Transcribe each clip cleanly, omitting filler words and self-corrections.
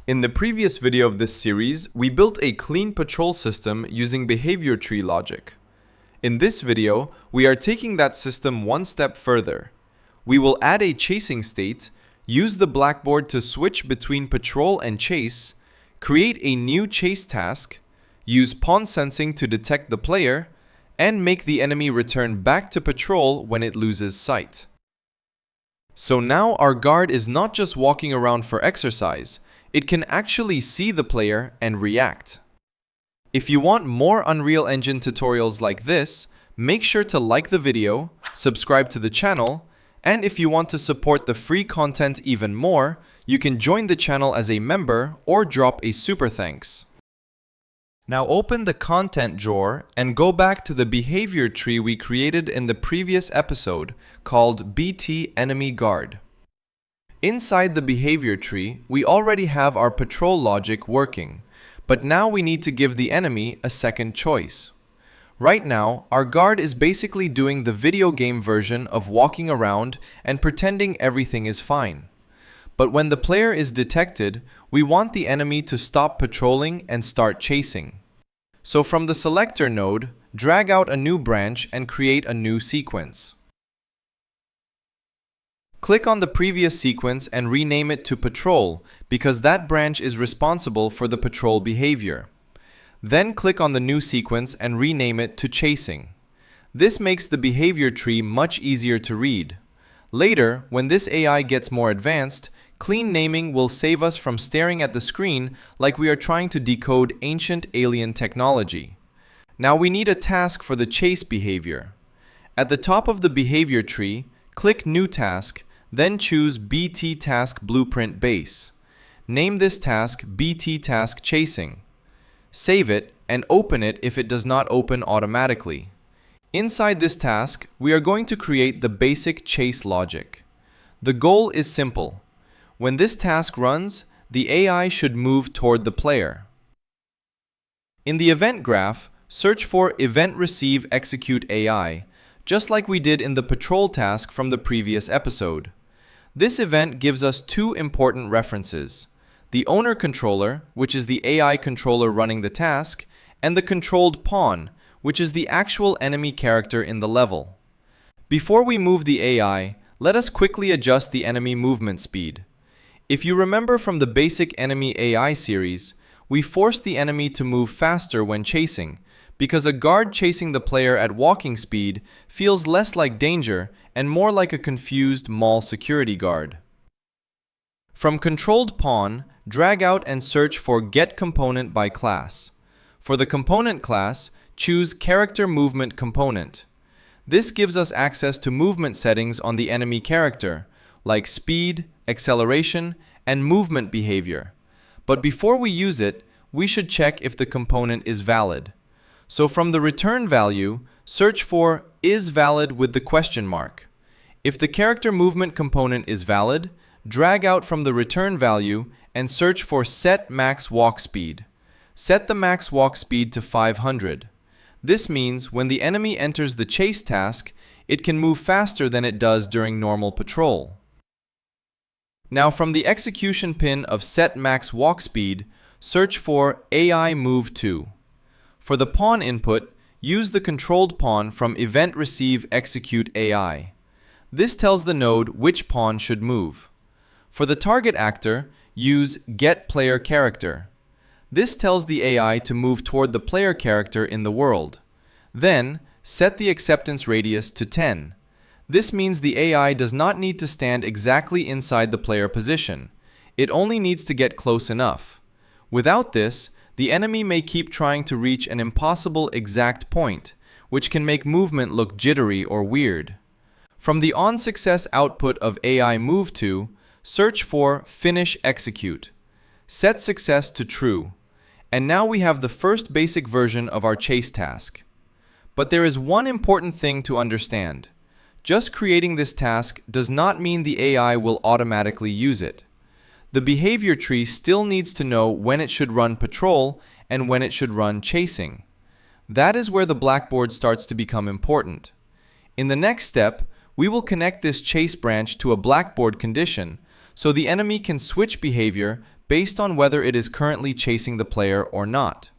In the previous video of this series, we built a clean patrol system using behavior tree logic. In this video, we are taking that system one step further. We will add a chasing state, use the Blackboard to switch between patrol and chase, create a new chase task, use pawn sensing to detect the player, and make the enemy return back to patrol when it loses sight. So now our guard is not just walking around for exercise, it can actually see the player and react. If you want more Unreal Engine tutorials like this, make sure to like the video, subscribe to the channel, and if you want to support the free content even more, you can join the channel as a member or drop a super thanks. Now open the content drawer and go back to the behavior tree we created in the previous episode called BT Enemy Guard. Inside the behavior tree, we already have our patrol logic working, but now we need to give the enemy a second choice. Right now, our guard is basically doing the video game version of walking around and pretending everything is fine. But when the player is detected, we want the enemy to stop patrolling and start chasing. So from the selector node, drag out a new branch and create a new sequence. Click on the previous sequence and rename it to Patrol because that branch is responsible for the patrol behavior. Then click on the new sequence and rename it to Chasing. This makes the behavior tree much easier to read. Later, when this AI gets more advanced, clean naming will save us from staring at the screen like we are trying to decode ancient alien technology. Now we need a task for the chase behavior. At the top of the behavior tree, click New Task, then choose BT Task Blueprint Base. Name this task BT Task Chasing. Save it and open it if it does not open automatically. Inside this task, we are going to create the basic chase logic. The goal is simple. When this task runs, the AI should move toward the player. In the event graph, search for Event Receive Execute AI, just like we did in the patrol task from the previous episode. This event gives us two important references: the owner controller, which is the AI controller running the task, and the controlled pawn, which is the actual enemy character in the level. Before we move the AI, let us quickly adjust the enemy movement speed. If you remember from the basic enemy AI series, we forced the enemy to move faster when chasing, because a guard chasing the player at walking speed feels less like danger and more like a confused mall security guard. From controlled pawn, drag out and search for Get Component by Class. For the component class, choose Character Movement Component. This gives us access to movement settings on the enemy character, like speed, acceleration, and movement behavior. But before we use it, we should check if the component is valid. So from the return value, search for Is Valid with the question mark. If the character movement component is valid, drag out from the return value and search for Set Max Walk Speed. Set the max walk speed to 500. This means when the enemy enters the chase task, it can move faster than it does during normal patrol. Now from the execution pin of Set Max Walk Speed, search for AI Move To. For the pawn input, use the controlled pawn from Event Receive Execute AI. This tells the node which pawn should move. For the target actor, use Get Player Character. This tells the AI to move toward the player character in the world. Then, set the acceptance radius to 10. This means the AI does not need to stand exactly inside the player position. It only needs to get close enough. Without this, the enemy may keep trying to reach an impossible exact point, which can make movement look jittery or weird. From the onSuccess output of AI Move To, search for Finish Execute. Set success to true. And now we have the first basic version of our chase task. But there is one important thing to understand. Just creating this task does not mean the AI will automatically use it. The behavior tree still needs to know when it should run patrol and when it should run chasing. That is where the Blackboard starts to become important. In the next step, we will connect this chase branch to a Blackboard condition so the enemy can switch behavior based on whether it is currently chasing the player or not.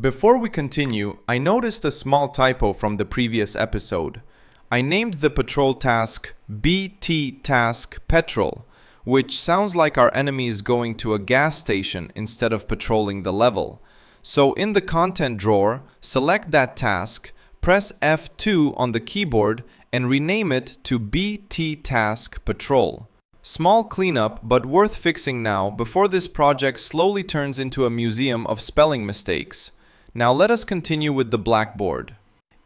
Before we continue, I noticed a small typo from the previous episode. I named the patrol task BT Task Petrol, which sounds like our enemy is going to a gas station instead of patrolling the level. So in the content drawer, select that task, press F2 on the keyboard, and rename it to BT Task Patrol. Small cleanup, but worth fixing now before this project slowly turns into a museum of spelling mistakes. Now let us continue with the Blackboard.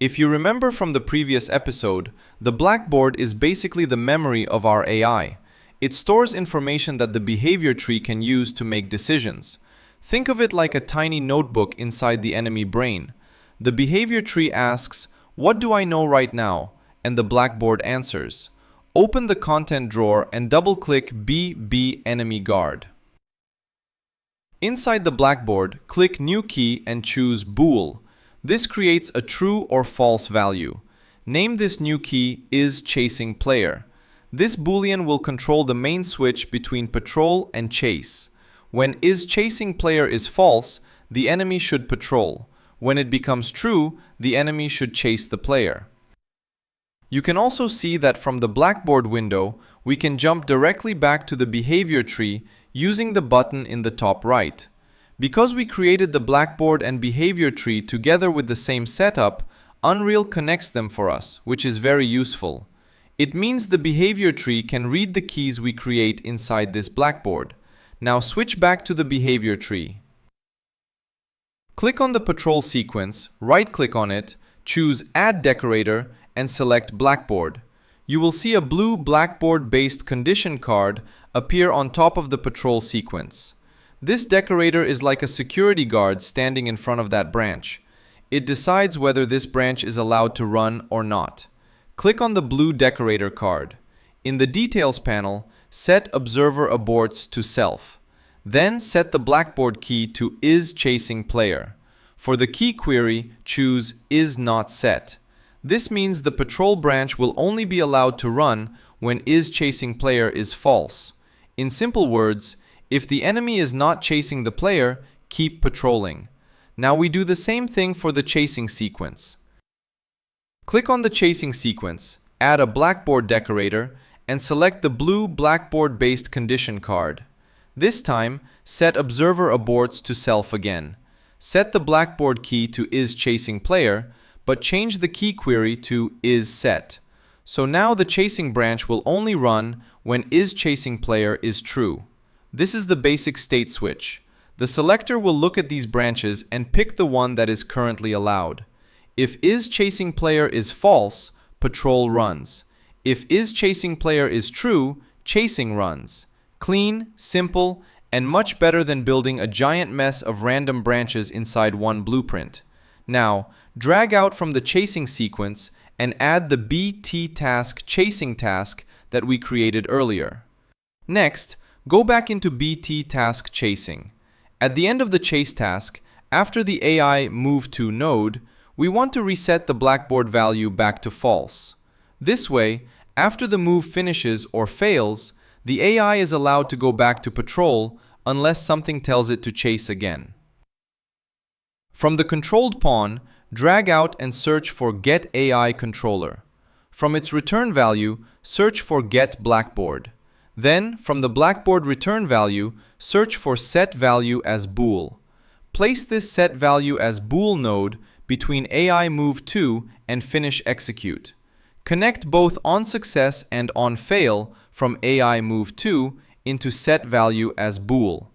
If you remember from the previous episode, the Blackboard is basically the memory of our AI. It stores information that the behavior tree can use to make decisions. Think of it like a tiny notebook inside the enemy brain. The behavior tree asks, "What do I know right now?" and the Blackboard answers. Open the content drawer and double-click BB Enemy Guard. Inside the Blackboard, click New Key and choose Bool. This creates a true or false value. Name this new key is Chasing Player. This boolean will control the main switch between patrol and chase. When is chasing player is false, the enemy should patrol. When it becomes true, the enemy should chase the player. You can also see that from the Blackboard window, we can jump directly back to the behavior tree using the button in the top right. Because we created the Blackboard and behavior tree together with the same setup, Unreal connects them for us, which is very useful. It means the behavior tree can read the keys we create inside this Blackboard. Now switch back to the behavior tree. Click on the patrol sequence, right-click on it, choose Add Decorator, and select Blackboard. You will see a blue Blackboard-based condition card appear on top of the patrol sequence. This decorator is like a security guard standing in front of that branch. It decides whether this branch is allowed to run or not. Click on the blue decorator card. In the Details panel, set Observer Aborts to Self. Then set the Blackboard key to Is Chasing Player. For the key query, choose Is Not Set. This means the patrol branch will only be allowed to run when Is Chasing Player is false. In simple words, if the enemy is not chasing the player, keep patrolling. Now we do the same thing for the chasing sequence. Click on the chasing sequence, add a Blackboard decorator, and select the blue Blackboard-based condition card. This time, set Observer Aborts to Self again. Set the Blackboard key to Is Chasing Player, but change the key query to Is Set. So now the chasing branch will only run when Is Chasing Player is true. This is the basic state switch. The selector will look at these branches and pick the one that is currently allowed. If Is Chasing Player is false, patrol runs. If Is Chasing Player is true, chasing runs. Clean, simple, and much better than building a giant mess of random branches inside one blueprint. Now, drag out from the chasing sequence and add the BT task chasing task that we created earlier. Next, go back into BT task chasing. At the end of the chase task, after the AI move to node, we want to reset the Blackboard value back to false. This way, after the move finishes or fails, the AI is allowed to go back to patrol unless something tells it to chase again. From the controlled pawn, drag out and search for Get AI Controller. From its return value, search for Get Blackboard. Then, from the Blackboard return value, search for Set Value as Bool. Place this Set Value as Bool node between AI Move To and Finish Execute. Connect both onSuccess and onFail from AI Move To into Set Value as Bool.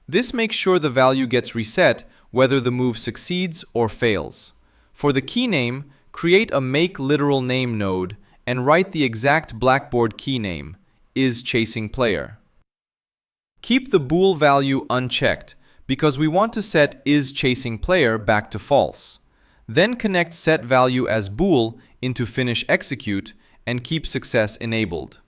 This makes sure the value gets reset whether the move succeeds or fails. For the key name, create a Make Literal Name node and write the exact Blackboard key name, Is Chasing Player. Keep the bool value unchecked because we want to set Is Chasing Player back to false. Then connect Set Value as Bool into Finish Execute and keep success enabled.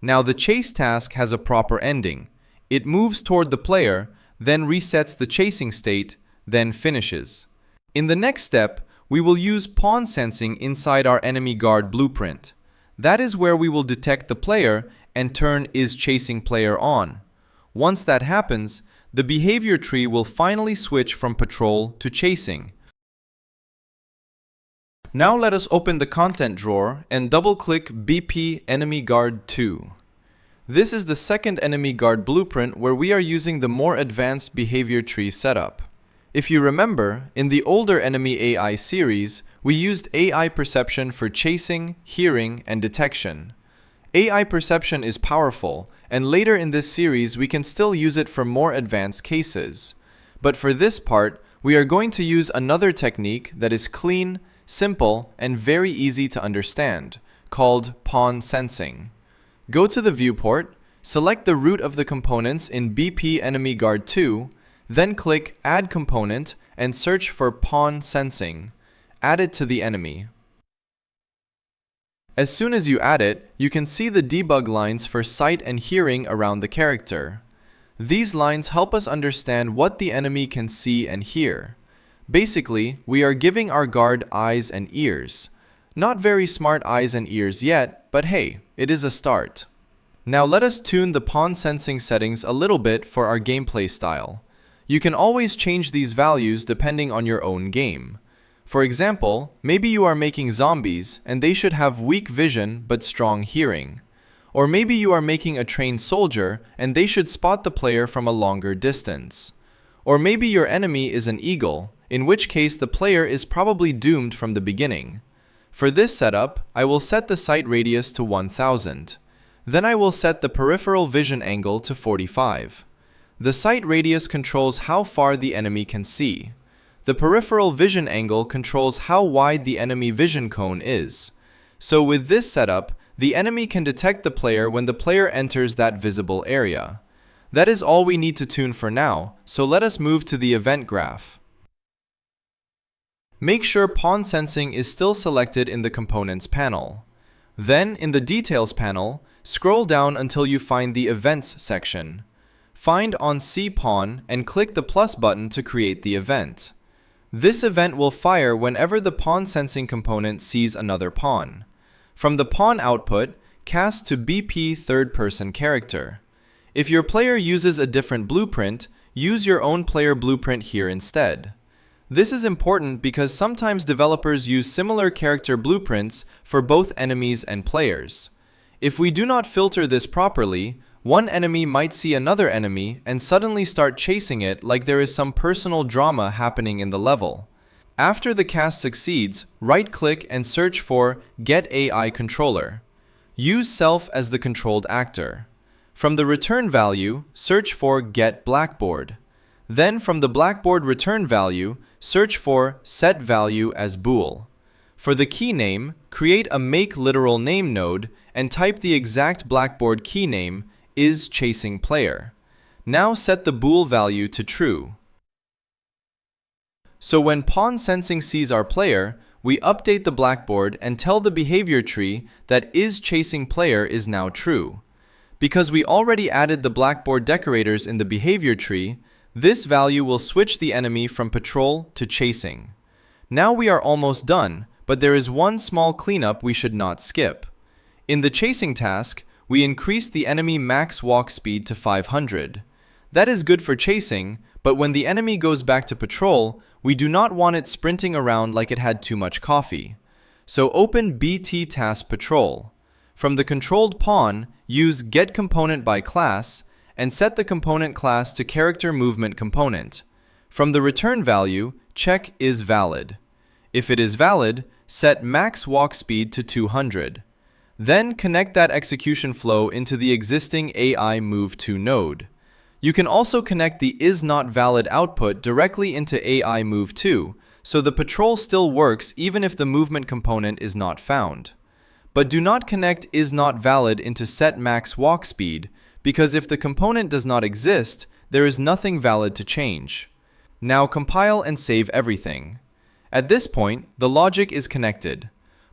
Now the chase task has a proper ending. It moves toward the player, then resets the chasing state, then finishes. In the next step, we will use pawn sensing inside our enemy guard blueprint. That is where we will detect the player and turn is chasing player on. Once that happens, the behavior tree will finally switch from patrol to chasing. Now let us open the content drawer and double-click BP Enemy Guard 2. This is the second enemy guard blueprint where we are using the more advanced behavior tree setup. If you remember, in the older enemy AI series, we used AI perception for chasing, hearing, and detection. AI perception is powerful, and later in this series we can still use it for more advanced cases. But for this part, we are going to use another technique that is clean, simple, and very easy to understand, called pawn sensing. Go to the viewport, select the root of the components in BP Enemy Guard 2, then click Add Component and search for Pawn Sensing. Add it to the enemy. As soon as you add it, you can see the debug lines for sight and hearing around the character. These lines help us understand what the enemy can see and hear. Basically, we are giving our guard eyes and ears. Not very smart eyes and ears yet, but hey, it is a start. Now let us tune the pawn sensing settings a little bit for our gameplay style. You can always change these values depending on your own game. For example, maybe you are making zombies and they should have weak vision but strong hearing. Or maybe you are making a trained soldier and they should spot the player from a longer distance. Or maybe your enemy is an eagle, in which case the player is probably doomed from the beginning. For this setup, I will set the sight radius to 1000. Then I will set the peripheral vision angle to 45. The sight radius controls how far the enemy can see. The peripheral vision angle controls how wide the enemy vision cone is. So with this setup, the enemy can detect the player when the player enters that visible area. That is all we need to tune for now, so let us move to the event graph. Make sure pawn sensing is still selected in the components panel. Then, in the details panel, scroll down until you find the events section. Find on C pawn and click the plus button to create the event. This event will fire whenever the pawn sensing component sees another pawn. From the pawn output, cast to BP third-person character. If your player uses a different blueprint, use your own player blueprint here instead. This is important because sometimes developers use similar character blueprints for both enemies and players. If we do not filter this properly, one enemy might see another enemy and suddenly start chasing it like there is some personal drama happening in the level. After the cast succeeds, right-click and search for Get AI Controller. Use Self as the controlled actor. From the return value, search for Get Blackboard. Then from the Blackboard return value, search for Set Value as bool. For the key name, create a Make Literal Name node and type the exact Blackboard key name is chasing player. Now set the bool value to true. So when pawn sensing sees our player, we update the Blackboard and tell the behavior tree that is chasing player is now true. Because we already added the Blackboard decorators in the behavior tree, this value will switch the enemy from patrol to chasing. Now we are almost done, but there is one small cleanup we should not skip. In the chasing task, we increased the enemy max walk speed to 500. That is good for chasing, but when the enemy goes back to patrol, we do not want it sprinting around like it had too much coffee. So open BT Task Patrol. From the controlled pawn, use Get Component by Class, and set the component class to Character Movement Component. From the return value, check Is Valid. If it is valid, set Max Walk Speed to 200. Then connect that execution flow into the existing AI Move To node. You can also connect the Is Not Valid output directly into AI Move To, so the patrol still works even if the movement component is not found. But do not connect Is Not Valid into Set Max Walk Speed, because if the component does not exist, there is nothing valid to change. Now compile and save everything. At this point, the logic is connected.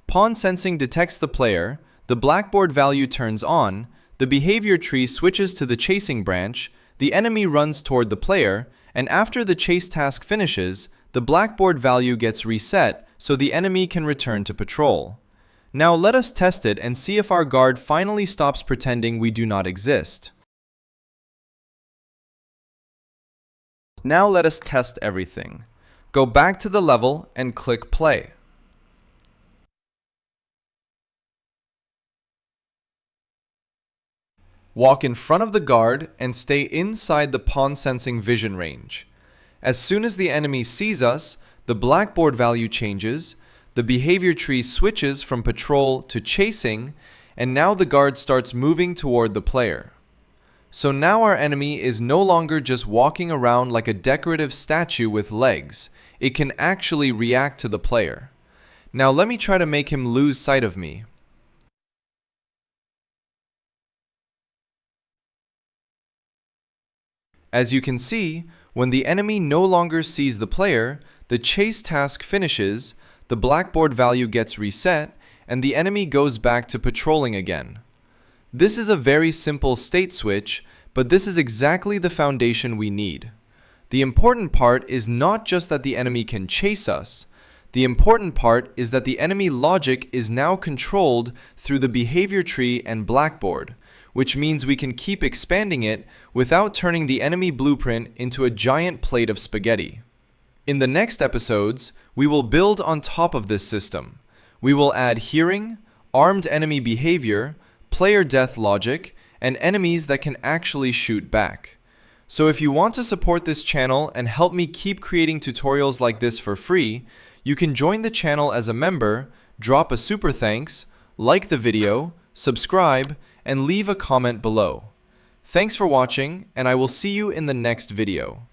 Pawn sensing detects the player, the Blackboard value turns on, the behavior tree switches to the chasing branch, the enemy runs toward the player, and after the chase task finishes, the Blackboard value gets reset so the enemy can return to patrol. Now let us test it and see if our guard finally stops pretending we do not exist. Now let us test everything. Go back to the level and click play. Walk in front of the guard and stay inside the pawn sensing vision range. As soon as the enemy sees us, the Blackboard value changes, the behavior tree switches from patrol to chasing, and now the guard starts moving toward the player. So now our enemy is no longer just walking around like a decorative statue with legs. It can actually react to the player. Now let me try to make him lose sight of me. As you can see, when the enemy no longer sees the player, the chase task finishes, the Blackboard value gets reset, and the enemy goes back to patrolling again. This is a very simple state switch, but this is exactly the foundation we need. The important part is not just that the enemy can chase us. The important part is that the enemy logic is now controlled through the behavior tree and Blackboard, which means we can keep expanding it without turning the enemy blueprint into a giant plate of spaghetti. In the next episodes, we will build on top of this system. We will add hearing, armed enemy behavior, player death logic, and enemies that can actually shoot back. So if you want to support this channel and help me keep creating tutorials like this for free, you can join the channel as a member, drop a super thanks, like the video, subscribe, and leave a comment below. Thanks for watching, and I will see you in the next video.